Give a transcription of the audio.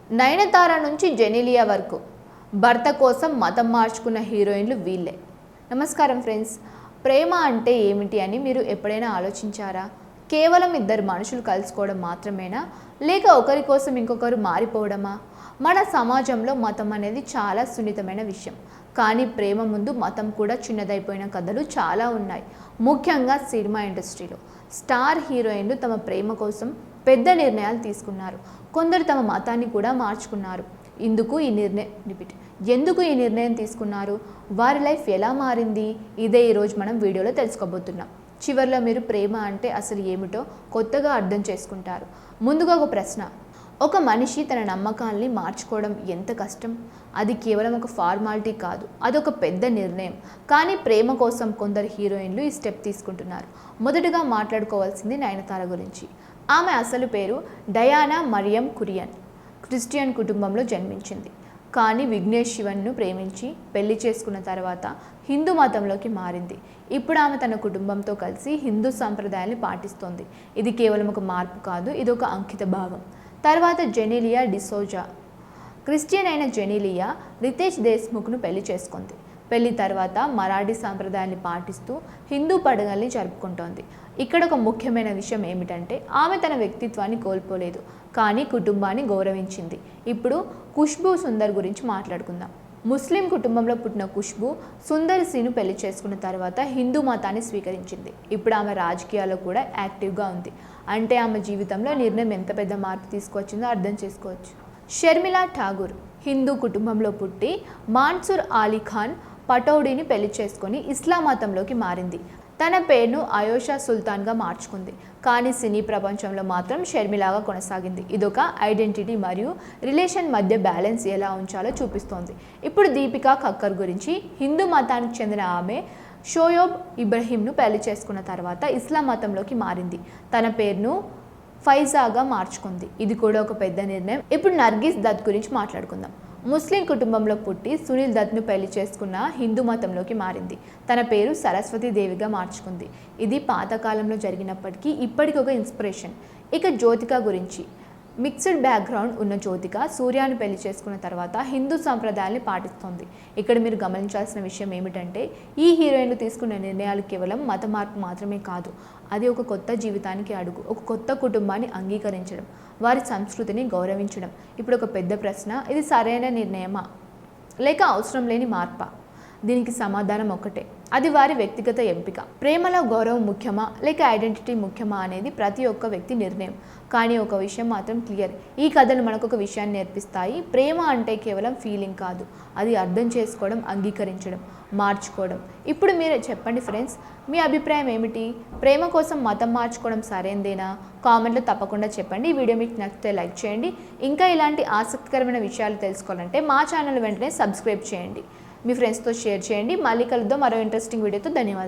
నయనతార నుంచి జెనీలియా వరకు భర్త కోసం మతం మార్చుకున్న హీరోయిన్లు వీళ్ళే. నమస్కారం ఫ్రెండ్స్. ప్రేమ అంటే ఏమిటి అని మీరు ఎప్పుడైనా ఆలోచించారా? కేవలం ఇద్దరు మనుషులు కలుసుకోవడం మాత్రమేనా, లేక ఒకరి కోసం ఇంకొకరు మారిపోవడమా? మన సమాజంలో మతం అనేది చాలా సున్నితమైన విషయం, కానీ ప్రేమ ముందు మతం కూడా చిన్నదైపోయిన కథలు చాలా ఉన్నాయి. ముఖ్యంగా సినిమా ఇండస్ట్రీలో స్టార్ హీరోయిన్లు తమ ప్రేమ కోసం పెద్ద నిర్ణయాలు తీసుకున్నారు. కొందరు తమ మతాన్ని కూడా మార్చుకున్నారు. ఎందుకు ఈ నిర్ణయం తీసుకున్నారు? వారి లైఫ్ ఎలా మారింది? ఇదే ఈరోజు మనం వీడియోలో తెలుసుకోబోతున్నాం. చివరిలో మీరు ప్రేమ అంటే అసలు ఏమిటో కొత్తగా అర్థం చేసుకుంటారు. ముందుగా ఒక ప్రశ్న: ఒక మనిషి తన నమ్మకాల్ని మార్చుకోవడం ఎంత కష్టం? అది కేవలం ఒక ఫార్మాలిటీ కాదు, అదొక పెద్ద నిర్ణయం. కానీ ప్రేమ కోసం కొందరు హీరోయిన్లు ఈ స్టెప్ తీసుకుంటున్నారు. మొదటగా మాట్లాడుకోవాల్సింది నయనతార గురించి. ఆమె అసలు పేరు డయానా మరియం కురియన్. క్రిస్టియన్ కుటుంబంలో జన్మించింది. కానీ విఘ్నేష్ శివన్ను ప్రేమించి పెళ్లి చేసుకున్న తర్వాత హిందూ మతంలోకి మారింది. ఇప్పుడు ఆమె తన కుటుంబంతో కలిసి హిందూ సంప్రదాయాన్ని పాటిస్తోంది. ఇది కేవలం ఒక మార్పు కాదు, ఇది ఒక అంకిత భావం. తర్వాత జెనీలియా డిసోజా. క్రిస్టియన్ అయిన జెనీలియా రితేష్ దేశ్ముఖ్ను పెళ్లి చేసుకుంది. పెళ్లి తర్వాత మరాఠీ సాంప్రదాయాన్ని పాటిస్తూ హిందూ పండుగల్ని జరుపుకుంటోంది. ఇక్కడ ఒక ముఖ్యమైన విషయం ఏమిటంటే ఆమె తన వ్యక్తిత్వాన్ని కోల్పోలేదు, కానీ కుటుంబాన్ని గౌరవించింది. ఇప్పుడు ఖుష్బూ సుందర్ గురించి మాట్లాడుకుందాం. ముస్లిం కుటుంబంలో పుట్టిన ఖుష్బూ సుందర్ సీను పెళ్లి చేసుకున్న తర్వాత హిందూ మతాన్ని స్వీకరించింది. ఇప్పుడు ఆమె రాజకీయాల్లో కూడా యాక్టివ్గా ఉంది. అంటే ఆమె జీవితంలో నిర్ణయం ఎంత పెద్ద మార్పు తీసుకొచ్చిందో అర్థం చేసుకోవచ్చు. షర్మిలా ఠాగూర్ హిందూ కుటుంబంలో పుట్టి మాన్సూర్ అలీ ఖాన్ పటౌడీని పెళ్లి చేసుకొని ఇస్లాం మతంలోకి మారింది. తన పేరును ఆయోషా సుల్తాన్గా మార్చుకుంది. కానీ సినీ ప్రపంచంలో మాత్రం షర్మిలాగా కొనసాగింది. ఇదొక ఐడెంటిటీ మరియు రిలేషన్ మధ్య బ్యాలెన్స్ ఎలా ఉంచాలో చూపిస్తోంది. ఇప్పుడు దీపికా కక్కర్ గురించి. హిందూ మతానికి చెందిన ఆమె షోయబ్ ఇబ్రహీంను పెళ్లి చేసుకున్న తర్వాత ఇస్లాం మతంలోకి మారింది. తన పేరును ఫైజాగా మార్చుకుంది. ఇది కూడా ఒక పెద్ద నిర్ణయం. ఇప్పుడు నర్గిస్ దత్ గురించి మాట్లాడుకుందాం. ముస్లిం కుటుంబంలో పుట్టి సునీల్ దత్ను పెళ్లి చేసుకున్న హిందూ మతంలోకి మారింది. తన పేరు సరస్వతి దేవిగా మార్చుకుంది. ఇది పాతకాలంలో జరిగినప్పటికీ ఇప్పటికి ఒక ఇన్స్పిరేషన్. ఇక జ్యోతిక గురించి. మిక్స్డ్ బ్యాక్గ్రౌండ్ ఉన్న జ్యోతిక సూర్యాను పెళ్లి చేసుకున్న తర్వాత హిందూ సంప్రదాయాల్ని పాటిస్తోంది. ఇక్కడ మీరు గమనించాల్సిన విషయం ఏమిటంటే ఈ హీరోయిన్లు తీసుకున్న నిర్ణయాలు కేవలం మత మార్పు మాత్రమే కాదు, అది ఒక కొత్త జీవితానికి అడుగు, ఒక కొత్త కుటుంబాన్ని అంగీకరించడం, వారి సంస్కృతిని గౌరవించడం. ఇప్పుడు ఒక పెద్ద ప్రశ్న: ఇది సరైన నిర్ణయమా లేక అవసరం లేని మార్పా? దీనికి సమాధానం ఒకటే, అది వారి వ్యక్తిగత ఎంపిక. ప్రేమలో గౌరవం ముఖ్యమా లేక ఐడెంటిటీ ముఖ్యమా అనేది ప్రతి ఒక్క వ్యక్తి నిర్ణయం. కానీ ఒక విషయం మాత్రం క్లియర్: ఈ కథలు మనకు ఒక విషయాన్ని నేర్పిస్తాయి. ప్రేమ అంటే కేవలం ఫీలింగ్ కాదు, అది అర్థం చేసుకోవడం, అంగీకరించడం, మార్చుకోవడం. ఇప్పుడు మీరే చెప్పండి ఫ్రెండ్స్, మీ అభిప్రాయం ఏమిటి? ప్రేమ కోసం మతం మార్చుకోవడం సరైందేనా? కామెంట్లో తప్పకుండా చెప్పండి. ఈ వీడియో మీకు నచ్చితే లైక్ చేయండి. ఇంకా ఇలాంటి ఆసక్తికరమైన విషయాలు తెలుసుకోవాలంటే మా ఛానల్ వెంటనే సబ్స్క్రైబ్ చేయండి. మీ ఫ్రెండ్స్తో షేర్ చేయండి. మళ్ళీ కలుద్దాం మరో ఇంట్రెస్టింగ్ వీడియోతో. ధన్యవాదాలు.